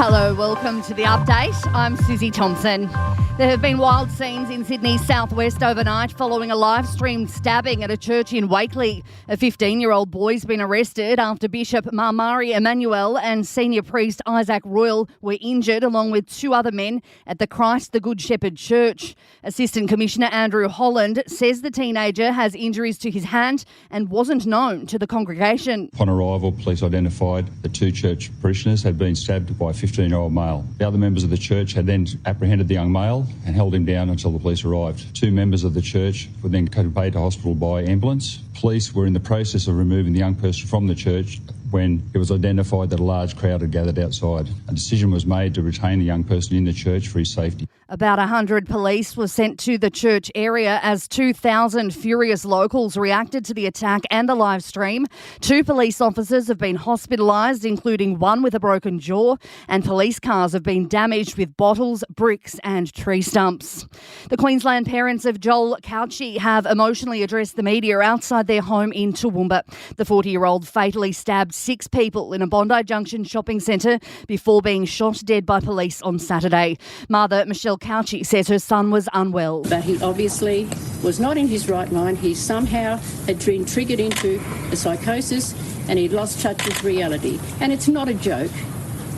Hello, welcome to the update. I'm Susie Thompson. There have been wild scenes in Sydney's southwest overnight following a live-streamed stabbing at a church in Wakeley. A 15-year-old boy's been arrested after Bishop Marmari Emmanuel and senior priest Isaac Royal were injured, along with two other men at the Christ the Good Shepherd Church. Assistant Commissioner Andrew Holland says the teenager has injuries to his hand and wasn't known to the congregation. Upon arrival, police identified the two church parishioners had been stabbed by a 15-year-old male. The other members of the church had then apprehended the young male and held him down until the police arrived. Two members of the church were then conveyed to hospital by ambulance. Police were in the process of removing the young person from the church when it was identified that a large crowd had gathered outside. A decision was made to retain the young person in the church for his safety. About 100 police were sent to the church area as 2,000 furious locals reacted to the attack and the live stream. Two police officers have been hospitalised, including one with a broken jaw, and police cars have been damaged with bottles, bricks and tree stumps. The Queensland parents of Joel Cauchi have emotionally addressed the media outside their home in Toowoomba. The 40-year-old fatally stabbed 6 people in a Bondi Junction shopping centre before being shot dead by police on Saturday. Mother Michelle Cauchi says her son was unwell. But he obviously was not in his right mind. He somehow had been triggered into a psychosis and he'd lost touch with reality. And it's not a joke.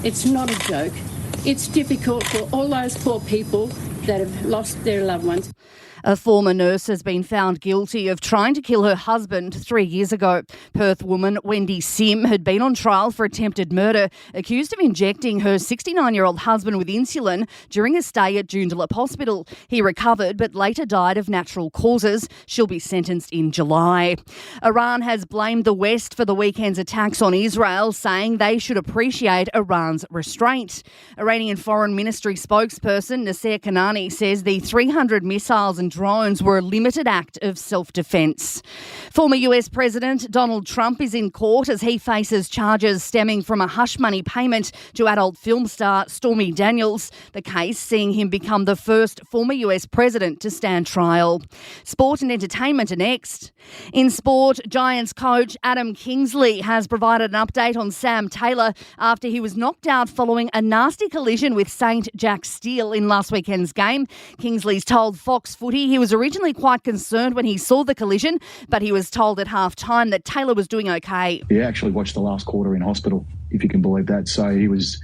It's not a joke. It's difficult for all those poor people that have lost their loved ones. A former nurse has been found guilty of trying to kill her husband 3 years ago. Perth woman Wendy Sim had been on trial for attempted murder, accused of injecting her 69-year-old husband with insulin during a stay at Joondalup Hospital. He recovered but later died of natural causes. She'll be sentenced in July. Iran has blamed the West for the weekend's attacks on Israel, saying they should appreciate Iran's restraint. Iranian Foreign Ministry spokesperson Nasser Kanani says the 300 missiles and drones were a limited act of self-defence. Former US President Donald Trump is in court as he faces charges stemming from a hush money payment to adult film star Stormy Daniels, the case seeing him become the first former US president to stand trial. Sport and entertainment are next. In sport, Giants coach Adam Kingsley has provided an update on Sam Taylor after he was knocked out following a nasty collision with St. Jack Steele in last weekend's game. Kingsley's told Fox Footy he was originally quite concerned when he saw the collision, but he was told at half-time that Taylor was doing okay. He actually watched the last quarter in hospital, if you can believe that. So he was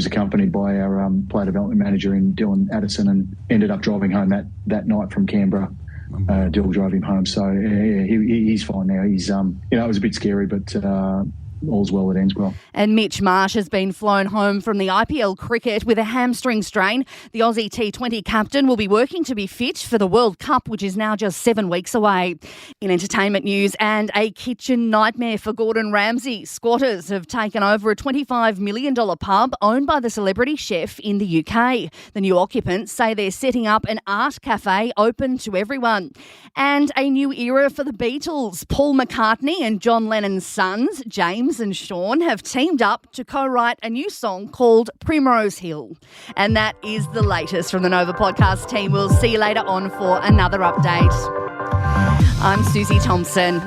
accompanied by our player development manager in Dylan Addison and ended up driving home that night from Canberra. Dylan drove him home. So he's fine now. He's it was a bit scary, but all's well that ends well. And Mitch Marsh has been flown home from the IPL cricket with a hamstring strain. The Aussie T20 captain will be working to be fit for the World Cup, which is now just 7 weeks away. In entertainment news, and a kitchen nightmare for Gordon Ramsay. Squatters have taken over a $25 million pub owned by the celebrity chef in the UK. The new occupants say they're setting up an art cafe open to everyone. And a new era for the Beatles. Paul McCartney and John Lennon's sons, James and Sean, have teamed up to co-write a new song called Primrose Hill. And that is the latest from the Nova podcast team. We'll see you later on for another update. I'm Susie Thompson.